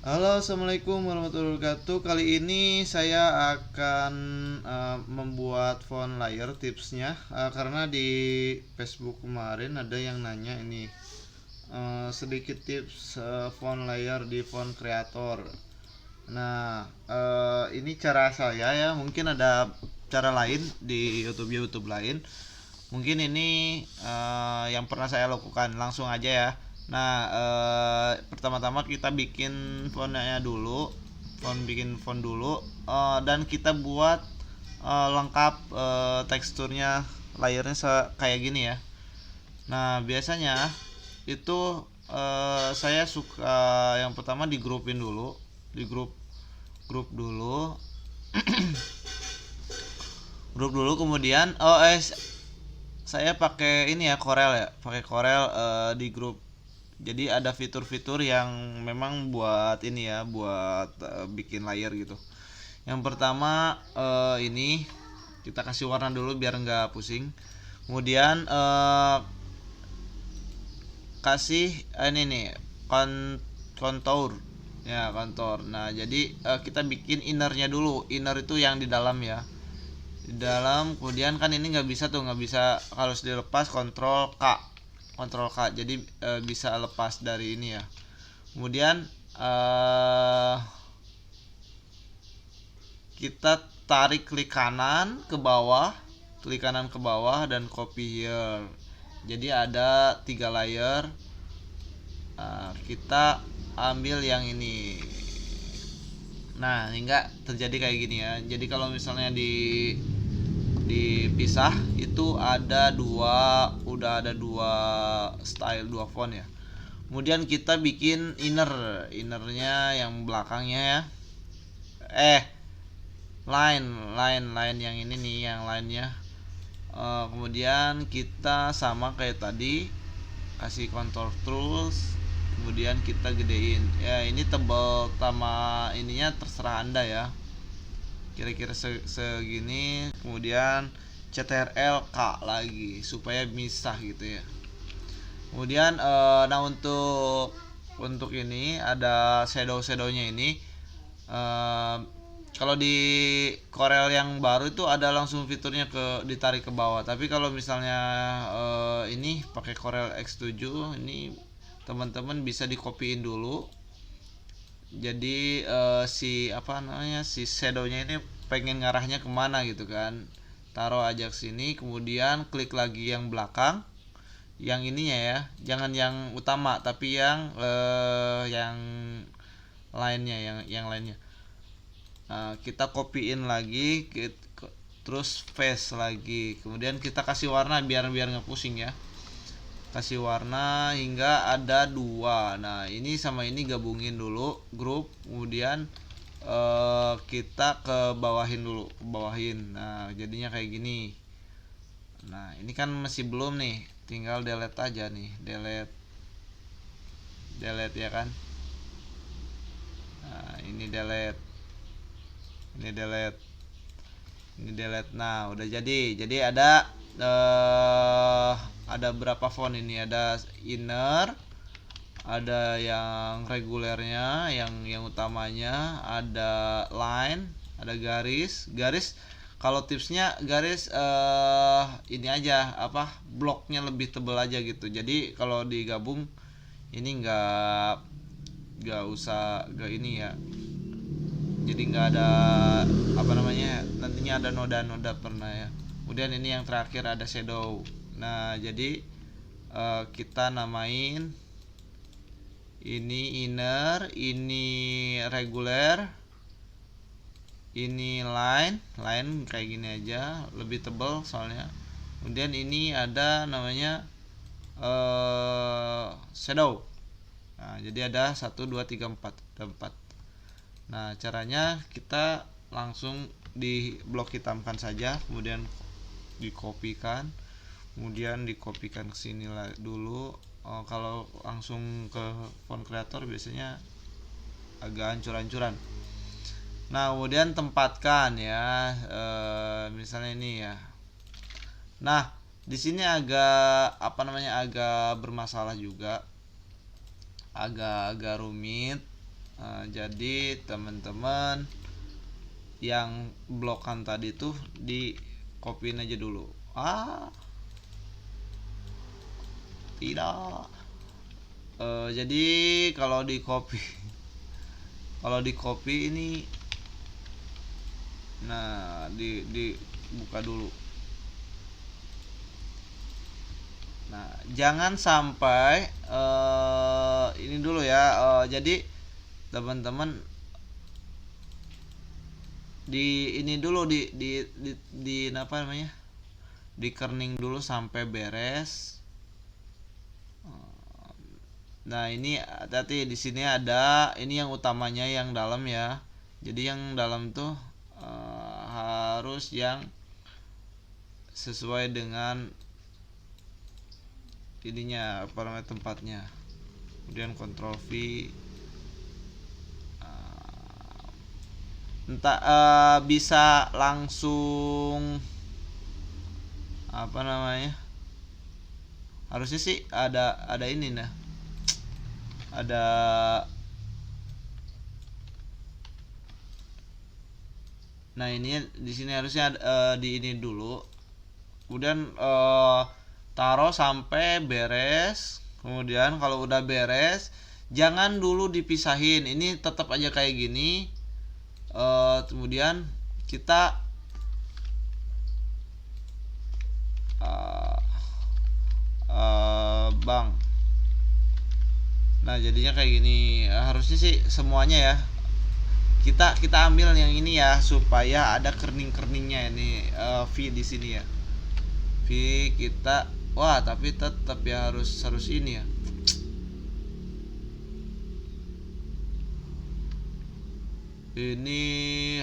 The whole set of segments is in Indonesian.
Halo, assalamualaikum warahmatullahi wabarakatuh. Kali ini saya akan membuat font layer tipsnya, karena di Facebook kemarin ada yang nanya ini, sedikit tips font layer di font creator. Nah, ini cara saya ya. Mungkin ada cara lain di YouTube lain. Mungkin ini yang pernah saya lakukan. Langsung aja ya. Nah, pertama-tama kita bikin fontnya dulu, bikin font dulu, dan kita buat lengkap teksturnya, layernya kayak gini ya. Nah, biasanya itu saya suka yang pertama di grupin dulu, di grup dulu, kemudian saya pakai ini ya, Corel ya, pakai Corel di grup. Jadi ada fitur-fitur yang memang buat ini ya, buat bikin layer gitu. Yang pertama ini kita kasih warna dulu biar nggak pusing. Kemudian kasih ini nih, kontur ya, kontur. Nah, jadi kita bikin innernya dulu. Inner itu yang di dalam ya, di dalam. Kemudian kan ini nggak bisa tuh, nggak bisa, harus dilepas, kontrol K, jadi bisa lepas dari ini ya. Kemudian kita tarik klik kanan ke bawah, dan copy here. Jadi ada 3 layer. Kita ambil yang ini. Nah, ini enggak terjadi kayak gini ya. Jadi kalau misalnya dipisah itu udah ada dua style, dua font ya. Kemudian kita bikin innernya yang belakangnya ya. Line yang ini nih, yang lainnya. Kemudian kita sama kayak tadi, kasih contour terus, kemudian kita gedein ya. Ini tebal sama ininya terserah anda ya, kira-kira segini. Kemudian CTRL K lagi supaya misah gitu ya. Kemudian nah, untuk ini ada shadownya ini. Kalau di Corel yang baru itu ada langsung fiturnya ditarik ke bawah. Tapi kalau misalnya ini pakai Corel X7 ini, teman-teman bisa dikopiin dulu. Jadi si shadownya ini pengen ngarahnya kemana gitu kan, taruh aja ke sini. Kemudian klik lagi yang belakang, yang ininya ya, jangan yang utama tapi yang lainnya, yang lainnya. Kita copyin lagi, terus paste lagi. Kemudian kita kasih warna biar nggak pusing ya. Kasih warna hingga ada 2. Nah, ini sama ini gabungin dulu grup. Kemudian kita bawahin. Nah, jadinya kayak gini. Nah, ini kan masih belum nih, tinggal delete aja nih, delete ya kan. Nah, ini delete, ini delete, ini delete. Nah, udah jadi ada berapa font ini? Ada inner, ada yang regulernya, yang utamanya, ada line, ada garis. Kalau tipsnya garis ini aja, apa, bloknya lebih tebal aja gitu. Jadi kalau digabung ini nggak ini ya. Jadi nggak ada, apa namanya, nantinya ada noda-noda pernah ya. Kemudian ini yang terakhir ada shadow. Nah, jadi kita namain ini inner, ini regular, ini line kayak gini aja, lebih tebal soalnya. Kemudian ini ada namanya shadow. Nah, jadi ada 1 2 3 4, ada 4. Nah, caranya kita langsung di blok hitamkan saja, kemudian dikopikan, ke sini dulu. Kalau langsung ke font creator biasanya agak hancur-hancuran. Nah, kemudian tempatkan ya, misalnya ini ya. Nah, di sini agak bermasalah juga, agak rumit. Jadi teman-teman yang blokan tadi tuh di copyin aja dulu. Tidak. Jadi kalau di copy ini, nah di buka dulu. Nah, jangan sampai ini dulu ya. Jadi teman-teman di ini dulu di apa namanya? Di kerning dulu sampai beres. Nah, ini hati-hati di sini ada ini yang utamanya yang dalam ya. Jadi yang dalam tuh harus yang sesuai dengan ininya, apa namanya, tempatnya. Kemudian Ctrl V, entah bisa langsung apa namanya, harusnya sih ada ini nah, ada ini di sini harusnya di ini dulu, kemudian taruh sampai beres. Kemudian kalau udah beres, jangan dulu dipisahin, ini tetap aja kayak gini. Kemudian kita bang, nah jadinya kayak gini. Harusnya sih semuanya ya, kita ambil yang ini ya, supaya ada kerning-kerningnya ini. V di sini ya, V kita. Wah, tapi tetap ya harus ini ya. Ini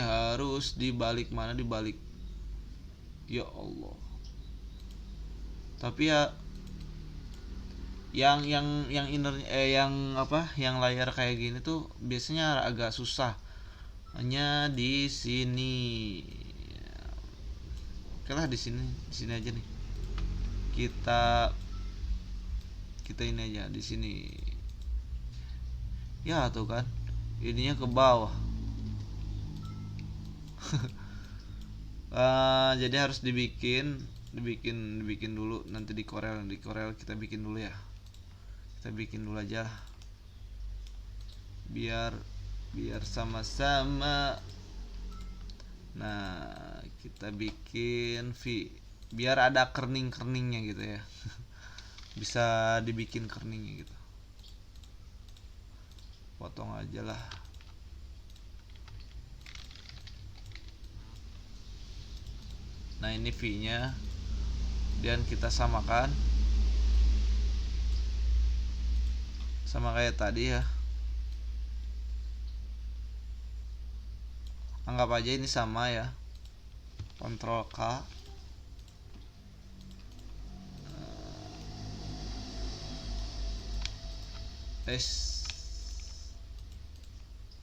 harus dibalik, mana dibalik, ya Allah. Tapi ya yang inner yang apa, yang layar kayak gini tuh biasanya agak susah. Hanya di sini. Oke lah, di sini aja nih. Kita ini aja di sini. Ya tuh kan, ininya ke bawah. Jadi harus dibikin dulu, nanti di Corel kita bikin dulu ya. Kita bikin dulu aja lah, biar sama-sama. Nah, kita bikin V biar ada kerning-kerningnya gitu ya. Bisa dibikin kerningnya gitu. Potong aja lah. Nah, ini V-nya, dan kita samakan sama kayak tadi ya. Anggap aja ini sama ya. Ctrl K.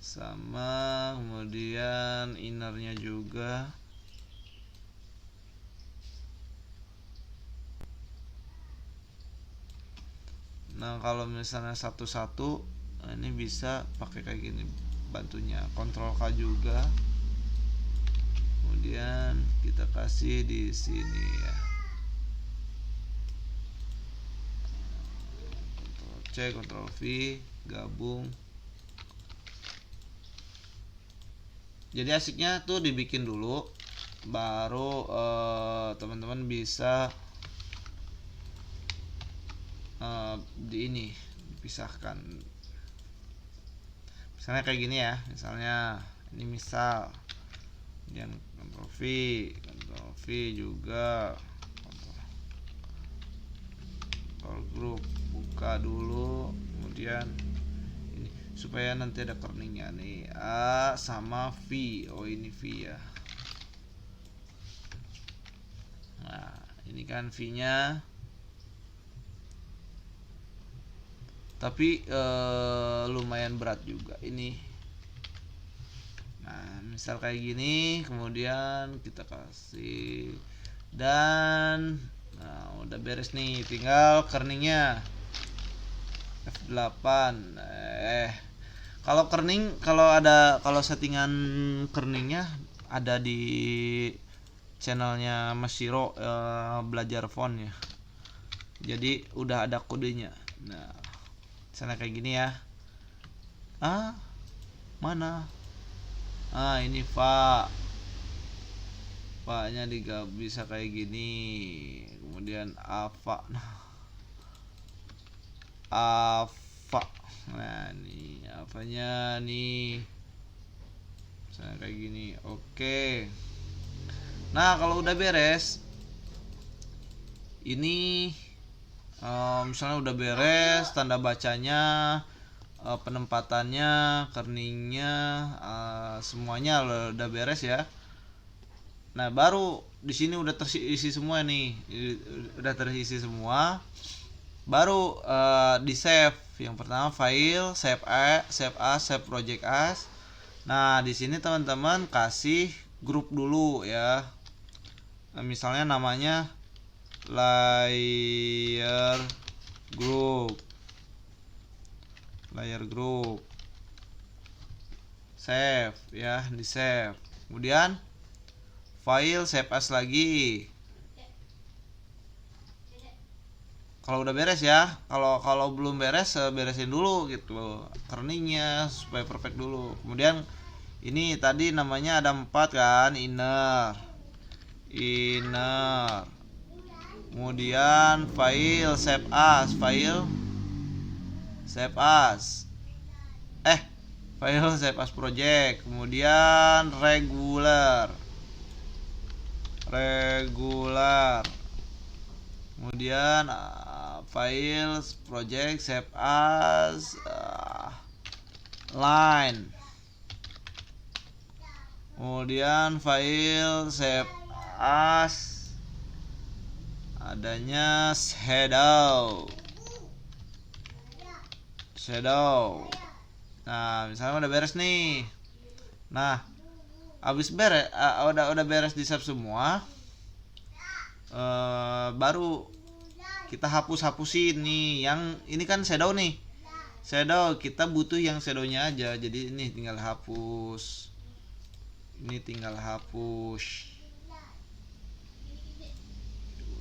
Sama, kemudian innernya juga. Nah, kalau misalnya satu-satu, ini bisa pakai kayak gini bantunya, Ctrl K juga. Kemudian kita kasih di sini ya, Ctrl C, Ctrl V, gabung. Jadi asiknya tuh dibikin dulu, baru teman-teman bisa di ini dipisahkan. Misalnya kayak gini ya, misalnya ini misal, kemudian Ctrl V juga, Ctrl group, buka dulu, kemudian ini supaya nanti ada kerningnya nih, A sama V. Oh, ini V ya. Nah, ini kan V-nya. Tapi lumayan berat juga ini. Nah, misal kayak gini, kemudian kita kasih, dan nah, udah beres nih, tinggal kerningnya F8. Kalau kerning, kalau settingan kerningnya ada di channelnya Mas Siro, belajar font ya. Jadi udah ada kodenya. Nah, sana kayak gini ya. Ah, mana? Ini Pak. Paknya bisa kayak gini. Kemudian Ava. Ava. Nah, nih apanya nih? Misalnya kayak gini. Oke. Nah, kalau udah beres, ini misalnya udah beres, tanda bacanya, penempatannya, kerningnya, semuanya udah beres ya. Nah, baru di sini udah terisi semua nih, udah terisi semua. Baru di save. Yang pertama file, save project as. Nah, di sini teman-teman kasih grup dulu ya. Nah, misalnya namanya layer group. Save ya, di save. Kemudian file save as lagi. Kalau udah beres ya, kalau belum beres, beresin dulu gitu kerningnya supaya perfect dulu. Kemudian ini tadi namanya ada 4 kan, inner. Kemudian file save as, file save as project. Kemudian regular. Kemudian file project save as line. Kemudian file save as adanya shadow. Nah, misalnya udah beres nih. Nah, habis beres, udah beres di save semua, baru kita hapusin nih. Yang ini kan shadow nih. Shadow kita butuh yang shadownya aja. Jadi ini tinggal hapus.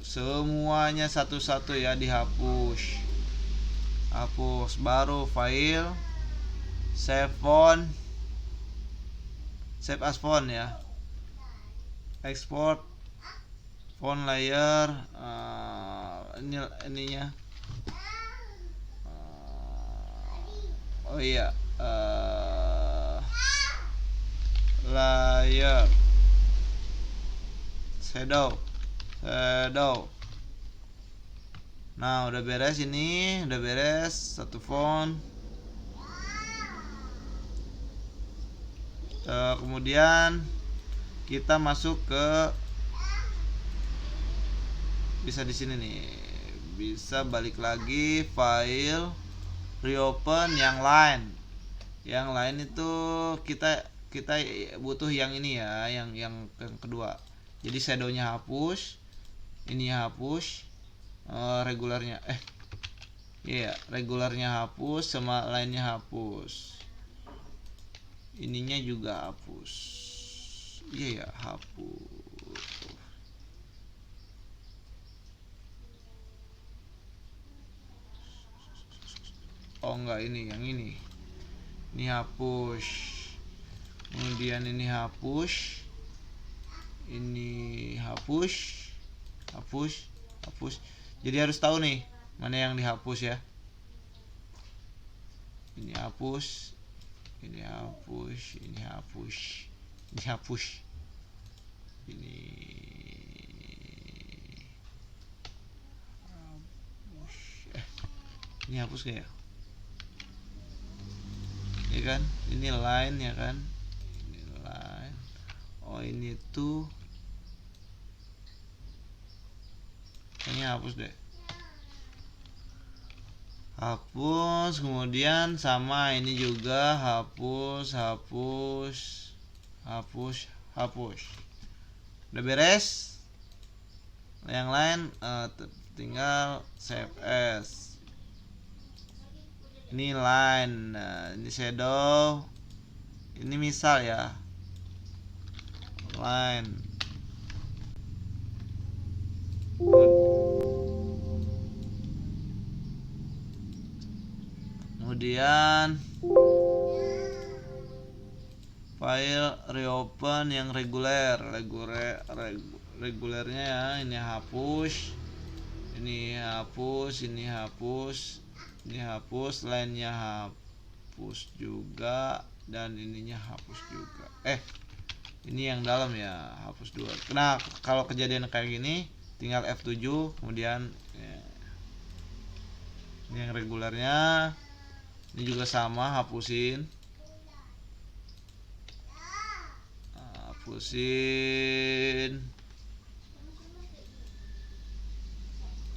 Semuanya satu-satu ya, dihapus. Baru file save as font ya. Export font layer, ininya. Oh iya, layer shadow. Nah, udah beres ini, satu font. Kemudian kita masuk ke, bisa di sini nih, bisa balik lagi file, reopen yang lain itu kita butuh yang ini ya, yang kedua. Jadi shadownya hapus, ini hapus, regularnya regularnya hapus, sama lainnya hapus, ininya juga hapus. Hapus. Oh enggak, yang ini hapus. Kemudian ini hapus, hapus. Jadi harus tahu nih mana yang dihapus ya. Ini hapus. Ini hapus kayak, ya kan? Ini line ya kan? Ini line. Oh, ini tuh kayaknya hapus deh. Hapus, kemudian sama ini juga hapus. Udah beres. Yang lain tinggal save as. Ini line, nah, ini shadow, ini misal ya, line. Kemudian file reopen yang regulernya ya, ini hapus, ini hapus, ini hapus, ini hapus, lainnya hapus juga, dan ininya hapus juga. Ini yang dalam ya, hapus dua. Nah, kalau kejadian kayak gini tinggal F7, kemudian ya, ini yang regulernya, ini juga sama, hapusin.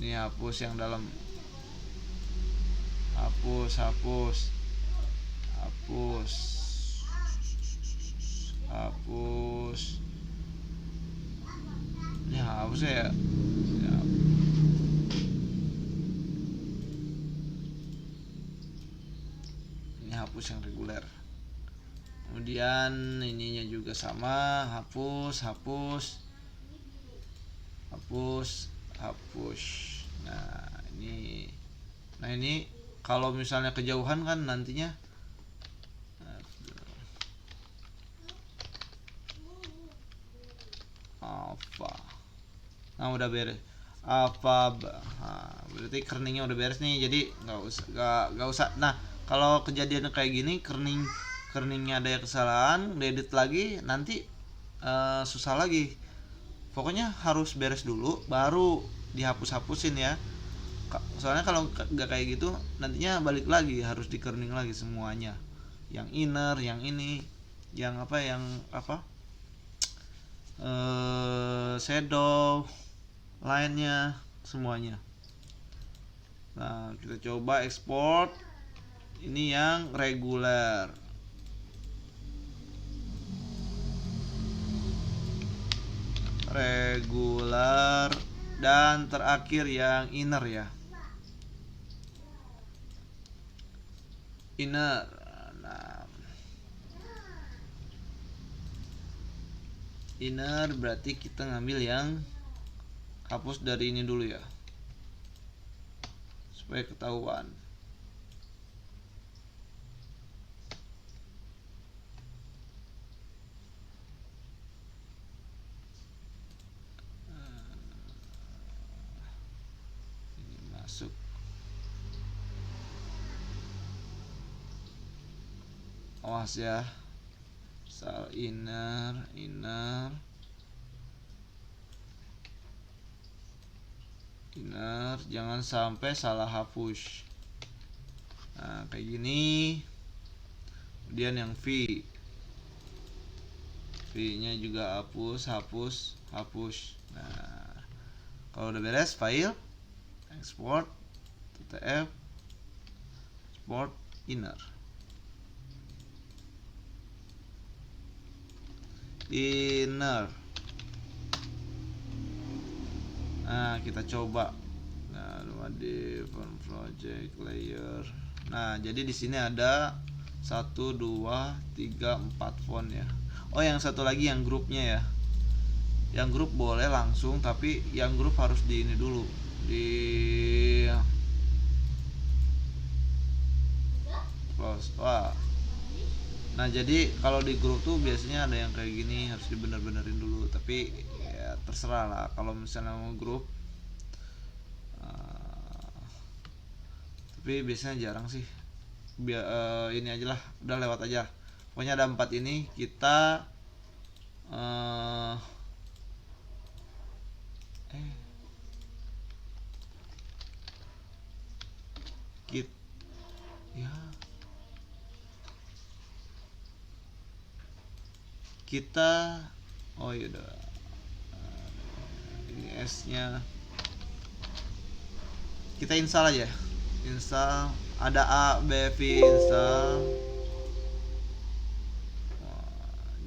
Ini hapus yang dalam, hapus ini hapus ya. Ini hapus yang reguler. Kemudian ininya juga sama, hapus. Nah ini kalau misalnya kejauhan kan nantinya apa. Nah udah beres. Berarti kerningnya udah beres nih, jadi nggak usah. Nah kalau kejadian kayak gini, kerningnya ada kesalahan, diedit lagi nanti susah lagi. Pokoknya harus beres dulu baru dihapus-hapusin ya. Soalnya kalau nggak kayak gitu nantinya balik lagi, harus di kerning lagi semuanya, yang inner, yang ini, yang apa shadow lainnya semuanya. Nah kita coba export ini yang reguler, dan terakhir yang inner ya, inner. Nah inner berarti kita ngambil yang hapus dari ini dulu ya, supaya ketahuan. Ini masuk, awas ya, soal inner jangan sampai salah hapus. Nah kayak gini. Kemudian yang V nya juga hapus. Nah kalau udah beres, file export ttf export inner. Nah kita coba. Nah di project layer. Nah jadi di sini ada 1, 2, 3, 4 font ya. Oh yang satu lagi yang grupnya ya, yang grup boleh langsung, tapi yang grup harus di ini dulu, di close. Nah jadi kalau di grup tuh biasanya ada yang kayak gini, harus dibener-benerin dulu. Tapi ya terserah lah kalau misalnya mau grup. Tapi biasanya jarang sih. Ini aja lah, udah lewat aja. Pokoknya ada 4 ini, kita kita oh iya udah, ini S nya kita install aja. Ada A, B, V, install.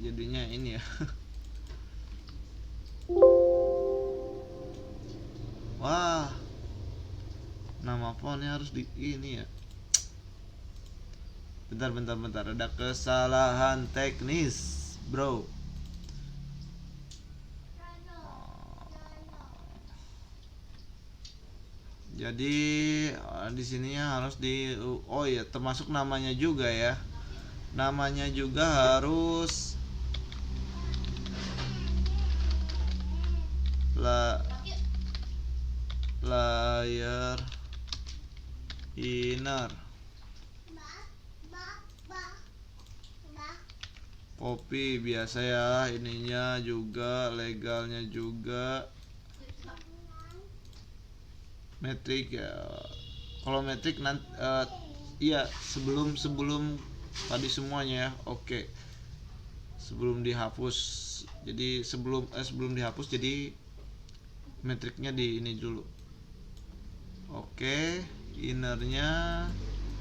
Jadinya ini ya. Wah, nama fontnya harus di ini ya. Bentar, ada kesalahan teknis, bro. Jadi di sininya harus oh ya, termasuk namanya juga ya. Namanya juga harus layer inner. Copy biasa ya, ininya juga, legalnya juga. Metrik ya. Kalau metrik nanti iya sebelum tadi semuanya ya. Oke. Sebelum dihapus. Jadi sebelum dihapus jadi metriknya di ini dulu. Oke, innernya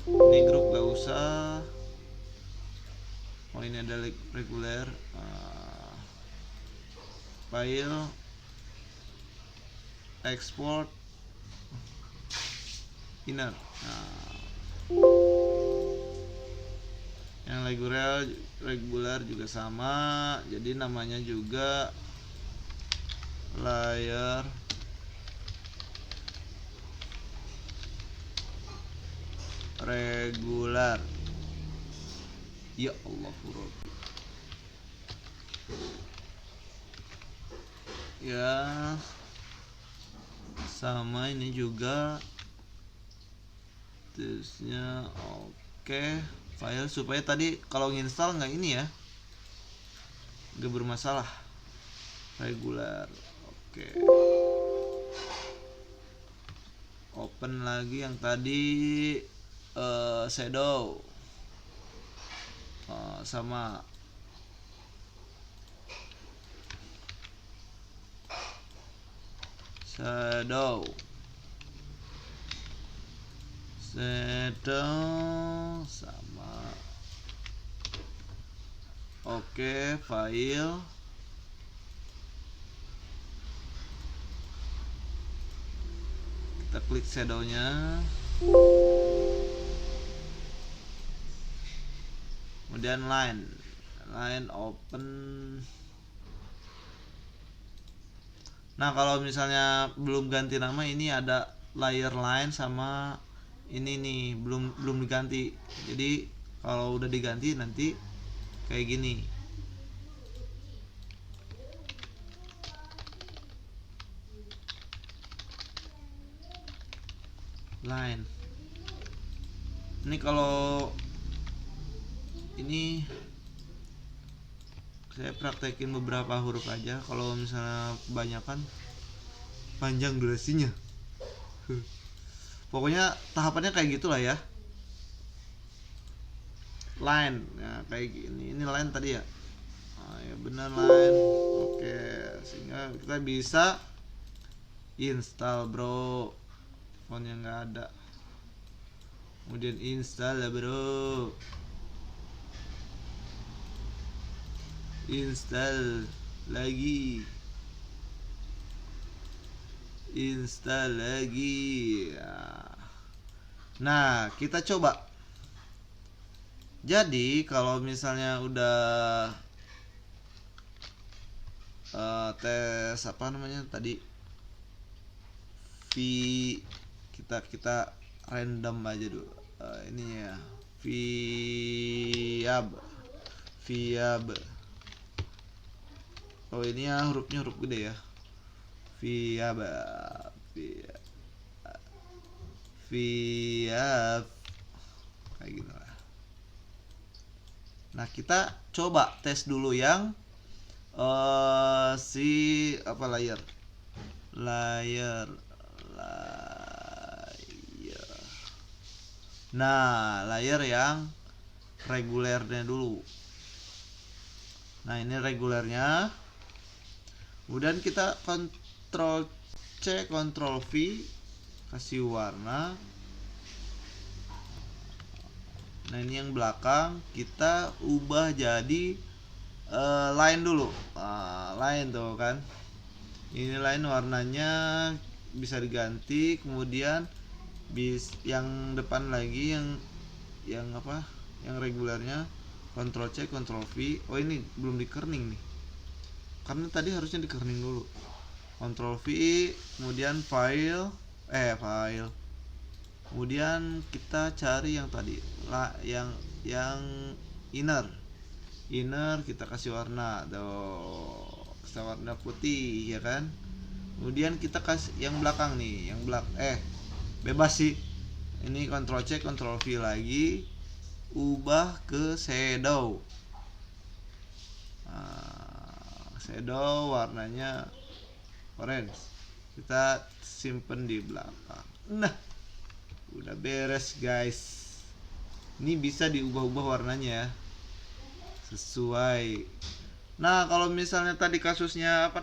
ini grup gak usah. Oh ini ada reguler, file, export, inner. Yang reguler juga sama, jadi namanya juga layer regular. Ya Allah, Rabbi. Ya, sama ini juga terusnya. Oke, file supaya tadi kalau nginstal nggak ini ya, nggak bermasalah. Regular. Oke, open lagi yang tadi shadow sama shadow sama. Oke, file, kita klik shadownya, kemudian line open. Nah kalau misalnya belum ganti nama, ini ada layer line sama ini nih belum diganti. Jadi kalau udah diganti nanti kayak gini. Line. Ini kalau ini saya praktekin beberapa huruf aja. Kalau misalnya kebanyakan panjang durasinya. Pokoknya tahapannya kayak gitulah ya. Line, nah kayak gini. Ini line tadi ya. Ya benar line. Oke, sehingga kita bisa install bro. Fontnya nggak ada. Kemudian install lah bro. Install lagi. Nah kita coba. Jadi kalau misalnya udah tes apa namanya tadi, kita random aja dulu. Ini ya viab. Oh ini ya hurufnya huruf gede ya. Viab kayak gitu lah. Nah kita coba tes dulu yang si apa layer. Nah layer yang regulernya dulu. Nah ini regulernya. Kemudian kita Ctrl C, Ctrl V, kasih warna. Nah ini yang belakang kita ubah jadi line dulu. Line tuh kan. Ini line warnanya bisa diganti. Kemudian yang depan lagi yang apa? yang regulernya, Ctrl C Ctrl V. Oh ini belum di kerning nih, karena tadi harusnya di kerning dulu. Ctrl V, kemudian file, kemudian kita cari yang tadi lah, yang inner kita kasih warna kasih warna putih ya kan. Kemudian kita kasih yang belakang nih, yang bebas sih ini, Ctrl C Ctrl V lagi, ubah ke shadow. Shadow warnanya orange, kita simpen di belakang. Nah udah beres guys, ini bisa diubah-ubah warnanya sesuai. Nah kalau misalnya tadi kasusnya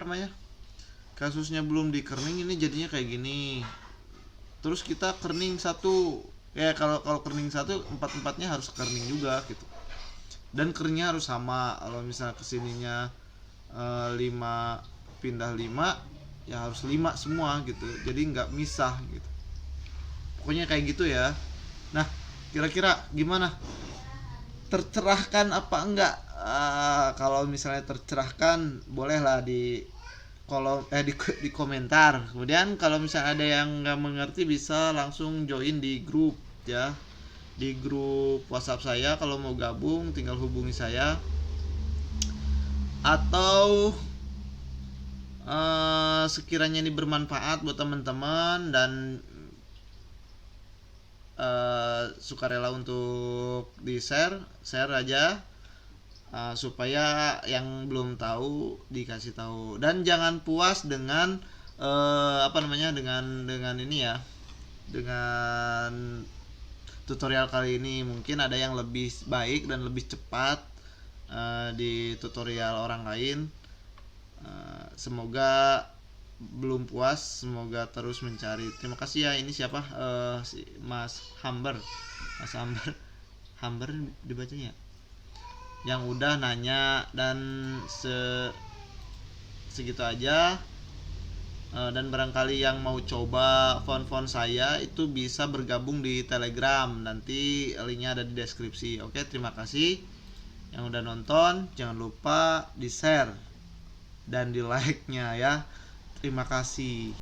belum di kerning, ini jadinya kayak gini. Terus kita kerning satu, kalau kerning satu, empatnya harus kerning juga gitu. Dan keringnya harus sama. Kalau misalnya kesininya 5 pindah 5, ya harus 5 semua gitu. Jadi nggak misah gitu. Pokoknya kayak gitu ya. Nah kira-kira gimana? Tercerahkan apa enggak? Kalau misalnya tercerahkan, bolehlah di kolom di komentar. Kemudian kalau misalnya ada yang nggak mengerti, bisa langsung join di grup ya, di grup WhatsApp saya. Kalau mau gabung tinggal hubungi saya, atau sekiranya ini bermanfaat buat teman-teman dan sukarela untuk di share aja, supaya yang belum tahu dikasih tahu. Dan jangan puas dengan dengan ini ya, dengan tutorial kali ini. Mungkin ada yang lebih baik dan lebih cepat di tutorial orang lain. Semoga belum puas, semoga terus mencari. Terima kasih ya. Ini siapa? Mas Hamber dibacanya, yang udah nanya. Dan segitu aja. Dan barangkali yang mau coba font saya itu bisa bergabung di Telegram, nanti linknya ada di deskripsi. Oke, terima kasih yang udah nonton. Jangan lupa di share dan di like nya ya. Terima kasih.